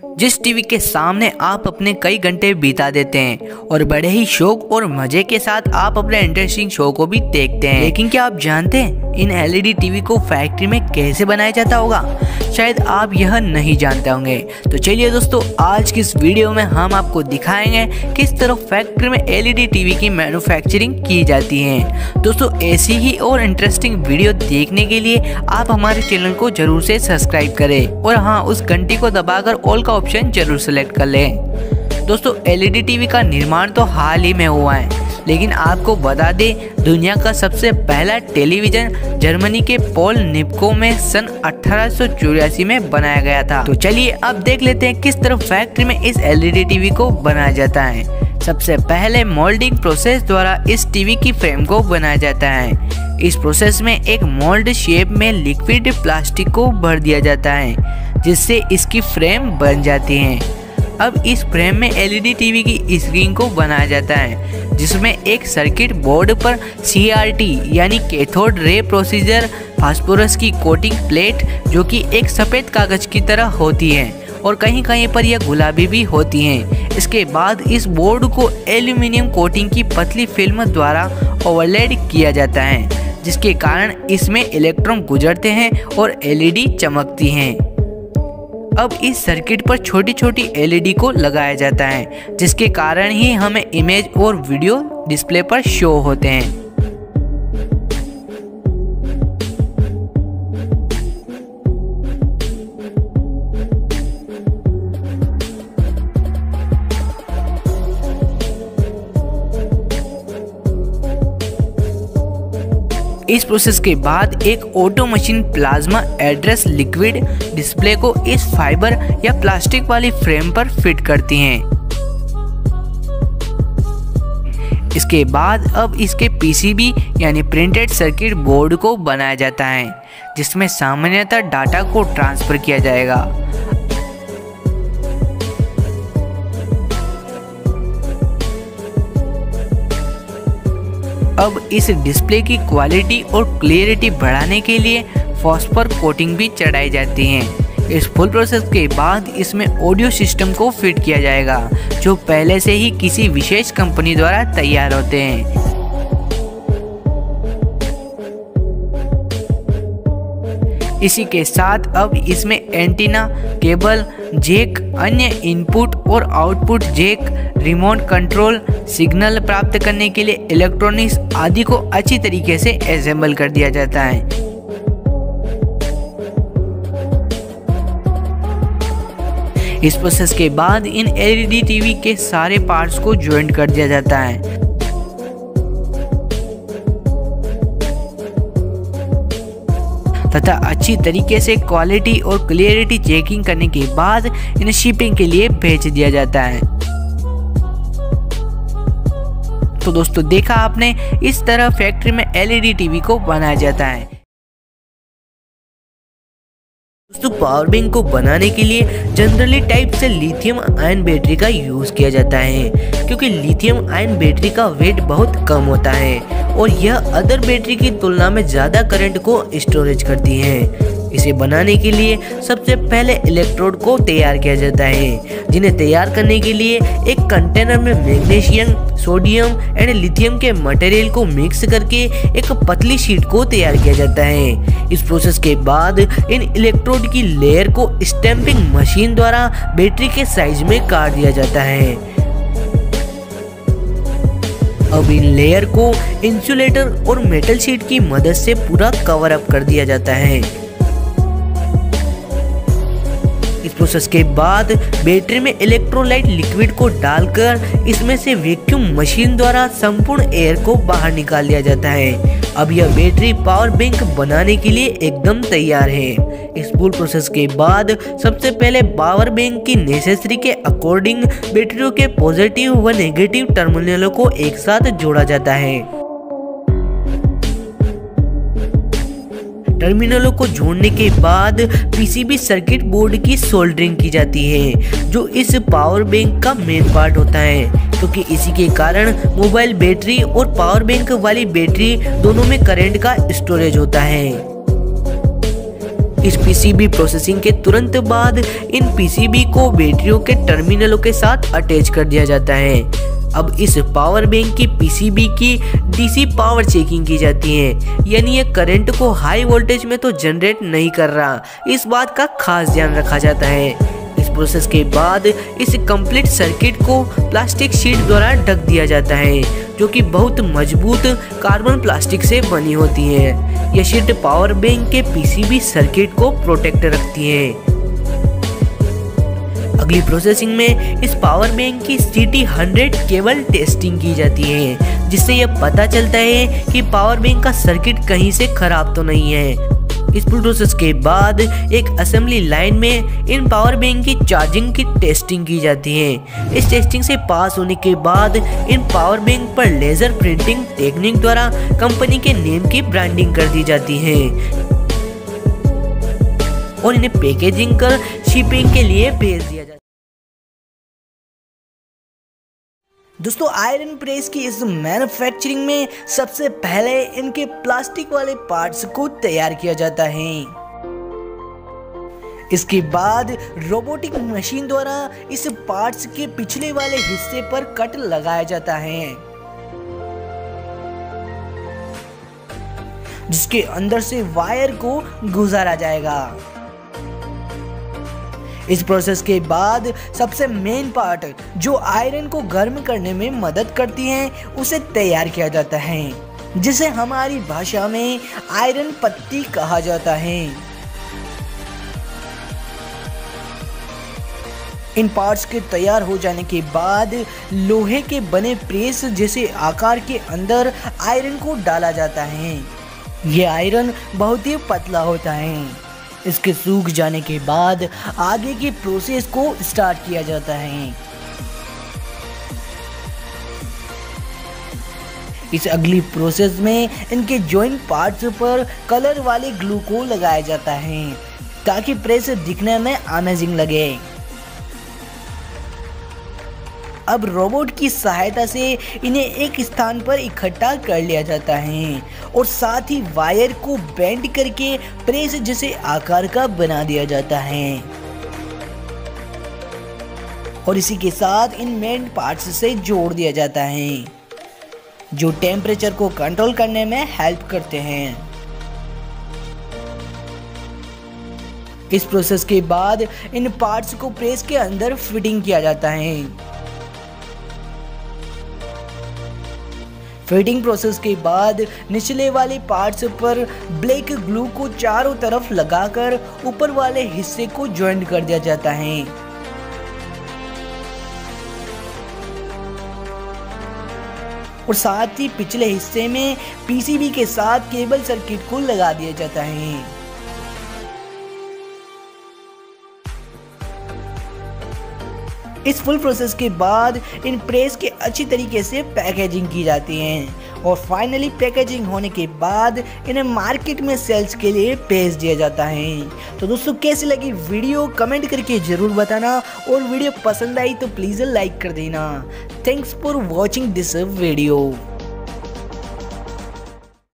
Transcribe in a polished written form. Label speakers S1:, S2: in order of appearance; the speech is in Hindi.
S1: जिस टीवी के सामने आप अपने कई घंटे बिता देते हैं और बड़े ही शौक और मजे के साथ आप अपने इंटरेस्टिंग शो को भी देखते हैं। लेकिन क्या आप जानते हैं इन एलईडी टीवी को फैक्ट्री में कैसे बनाया जाता होगा? शायद आप यह नहीं जानते होंगे। तो चलिए दोस्तों, आज की इस वीडियो में हम आपको दिखाएंगे किस तरह फैक्ट्री में एलईडी टीवी की मैन्युफैक्चरिंग की जाती है। दोस्तों, ऐसी ही और इंटरेस्टिंग वीडियो देखने के लिए आप हमारे चैनल को जरूर से सब्सक्राइब करें और हाँ, उस घंटी को दबाकर ऑल का ऑप्शन जरूर सेलेक्ट कर लें। दोस्तों, एलईडी टीवी का निर्माण तो हाल ही में हुआ है, लेकिन आपको बता दें दुनिया का सबसे पहला टेलीविजन जर्मनी के पोल निप्को में सन 1884 में बनाया गया था। तो चलिए अब देख लेते हैं किस तरह फैक्ट्री में इस एलईडी टीवी को बनाया जाता है। सबसे पहले मोल्डिंग प्रोसेस द्वारा इस टीवी की फ्रेम को बनाया जाता है। इस प्रोसेस में एक मोल्ड शेप में लिक्विड प्लास्टिक को भर दिया जाता है, जिससे इसकी फ्रेम बन जाती है। अब इस फ्रेम में एलईडी टीवी की स्क्रीन को बनाया जाता है, जिसमें एक सर्किट बोर्ड पर CRT यानी कैथोड रे प्रोसीजर फास्फोरस की कोटिंग प्लेट, जो कि एक सफ़ेद कागज की तरह होती है और कहीं कहीं पर यह गुलाबी भी होती हैं। इसके बाद इस बोर्ड को एल्यूमिनियम कोटिंग की पतली फिल्म द्वारा ओवरलेड किया जाता है, जिसके कारण इसमें इलेक्ट्रॉन गुजरते हैं और एलईडी चमकती हैं। अब इस सर्किट पर छोटी छोटी एलईडी को लगाया जाता है, जिसके कारण ही हमें इमेज और वीडियो डिस्प्ले पर शो होते हैं। इस प्रोसेस के बाद एक auto machine plasma address liquid display को इस फाइबर या प्लास्टिक वाली फ्रेम पर फिट करती हैं। इसके बाद अब इसके PCB यानी प्रिंटेड सर्किट बोर्ड को बनाया जाता है, जिसमें सामान्यतः डाटा को ट्रांसफर किया जाएगा। अब इस डिस्प्ले की क्वालिटी और क्लियरिटी बढ़ाने के लिए फॉस्फर कोटिंग भी चढ़ाई जाती है। इस फुल प्रोसेस के बाद इसमें ऑडियो सिस्टम को फिट किया जाएगा, जो पहले से ही किसी विशेष कंपनी द्वारा तैयार होते हैं। इसी के साथ अब इसमें एंटीना, केबल, जैक, अन्य इनपुट और output jack, remote control, signal प्राप्त करने के लिए इलेक्ट्रॉनिक्स आदि को अच्छी तरीके से असेंबल कर दिया जाता है। इस प्रोसेस के बाद इन एलईडी टीवी के सारे पार्ट्स को ज्वाइंट कर दिया जाता है। तथा अच्छी तरीके से क्वालिटी और क्लियरिटी चेकिंग करने के बाद इन्हें शिपिंग के लिए भेज दिया जाता है। तो दोस्तों, देखा आपने, इस तरह फैक्ट्री में एलईडी टीवी को बनाया जाता है। दोस्तों, पावर बैंक को बनाने के लिए जनरली टाइप से लिथियम आयन बैटरी का यूज किया जाता है, क्योंकि लिथियम आयन बैटरी का वेट बहुत कम होता है और यह अदर बैटरी की तुलना में ज्यादा करंट को स्टोरेज करती है। इसे बनाने के लिए सबसे पहले इलेक्ट्रोड को तैयार किया जाता है, जिन्हें तैयार करने के लिए एक कंटेनर में मैग्नीशियम, सोडियम एंड लिथियम के मटेरियल को मिक्स करके एक पतली शीट को तैयार किया जाता है। इस प्रोसेस के बाद इन इलेक्ट्रोड की लेयर को स्टैंपिंग मशीन द्वारा बैटरी के साइज में काट दिया जाता है। अब इन लेयर को इंसुलेटर और मेटल शीट की मदद से पूरा कवर अप कर दिया जाता है। इस प्रोसेस के बाद बैटरी में इलेक्ट्रोलाइट लिक्विड को डालकर इसमें से वैक्यूम मशीन द्वारा संपूर्ण एयर को बाहर निकाल दिया जाता है। अब यह बैटरी पावर बैंक बनाने के लिए एकदम तैयार है। इस फुल प्रोसेस के बाद सबसे पहले पावर बैंक की नेसेसरी के अकॉर्डिंग बैटरियों के पॉजिटिव व नेगेटिव टर्मिनलों को एक साथ जोड़ा जाता है। टर्मिनलों को जोड़ने के बाद PCB सर्किट बोर्ड की सोल्डरिंग की जाती है, जो इस पावर बैंक का मेन पार्ट होता है, क्योंकि इसी के कारण मोबाइल बैटरी और पावर बैंक वाली बैटरी दोनों में करंट का स्टोरेज होता है। इस पीसीबी प्रोसेसिंग के तुरंत बाद इन पीसीबी को बैटरियों के टर्मिनलों के साथ अटैच कर दिया जाता है। अब इस पावर बैंक की पीसीबी की डीसी पावर चेकिंग की जाती है, यानी ये करंट को हाई वोल्टेज में तो जनरेट नहीं कर रहा, इस बात का खास ध्यान रखा जाता है। इस प्रोसेस के बाद इस कंप्लीट सर्किट को प्लास्टिक शीट द्वारा ढक दिया जाता है, जो कि बहुत मजबूत कार्बन प्लास्टिक से बनी होती है। यह शीट पावर बैंक के पीसीबी सर्किट को प्रोटेक्ट रखती है। अगली प्रोसेसिंग में इस पावर बैंक की CT100 केबल टेस्टिंग की जाती है, जिससे यह पता चलता है कि पावर बैंक का सर्किट कहीं से खराब तो नहीं है। इस प्रोसेस के बाद एक असेंबली लाइन में इन पावर बैंक की चार्जिंग की टेस्टिंग की जाती है। इस टेस्टिंग से पास होने के बाद इन पावर बैंक पर लेजर प्रिंटिंग टेक्निक द्वारा कंपनी के नेम की ब्रांडिंग कर दी जाती है और इन्हें पैकेजिंग कर शिपिंग के लिए भेज दिया जाता है। दोस्तों, आयरन प्रेस की इस मैन्युफैक्चरिंग में सबसे पहले इनके प्लास्टिक वाले पार्ट्स को तैयार किया जाता है। इसके बाद रोबोटिक मशीन द्वारा इस पार्ट्स के पिछले वाले हिस्से पर कट लगाया जाता है, जिसके अंदर से वायर को गुजारा जाएगा। इस प्रोसेस के बाद सबसे मेन पार्ट जो आयरन को गर्म करने में मदद करती है, उसे तैयार किया जाता है, जिसे हमारी भाषा में आयरन पत्ती कहा जाता है। इन पार्ट्स के तैयार हो जाने के बाद लोहे के बने प्रेस जैसे आकार के अंदर आयरन को डाला जाता है। यह आयरन बहुत ही पतला होता है। इसके सूख जाने के बाद आगे की प्रोसेस को स्टार्ट किया जाता है। इस अगली प्रोसेस में इनके जॉइंट पार्ट्स पर कलर वाले ग्लू को लगाया जाता है, ताकि प्रेस दिखने में अमेजिंग लगे। अब रोबोट की सहायता से इन्हें एक स्थान पर इकट्ठा कर लिया जाता है और साथ ही वायर को बेंड करके प्रेस जैसे आकार का बना दिया जाता है और इसी के साथ इन मेन पार्ट्स से जोड़ दिया जाता है, जो टेम्परेचर को कंट्रोल करने में हेल्प करते हैं। इस प्रोसेस के बाद इन पार्ट्स को प्रेस के अंदर फिटिंग किया जाता है। फिटिंग प्रोसेस के बाद निचले वाले पार्ट्स पर ब्लैक ग्लू को चारों तरफ लगाकर ऊपर वाले हिस्से को ज्वाइंट कर दिया जाता है। और साथ ही पिछले हिस्से में पीसीबी के साथ केबल सर्किट को लगा दिया जाता है। इस फुल प्रोसेस के बाद इन प्रेस के अच्छी तरीके से पैकेजिंग की जाती है और फाइनली पैकेजिंग होने के बाद इन्हें मार्केट में सेल्स के लिए भेज दिया जाता है। तो दोस्तों, कैसी लगी वीडियो कमेंट करके जरूर बताना और वीडियो पसंद आई तो प्लीज़ लाइक कर देना। Thanks for watching this video.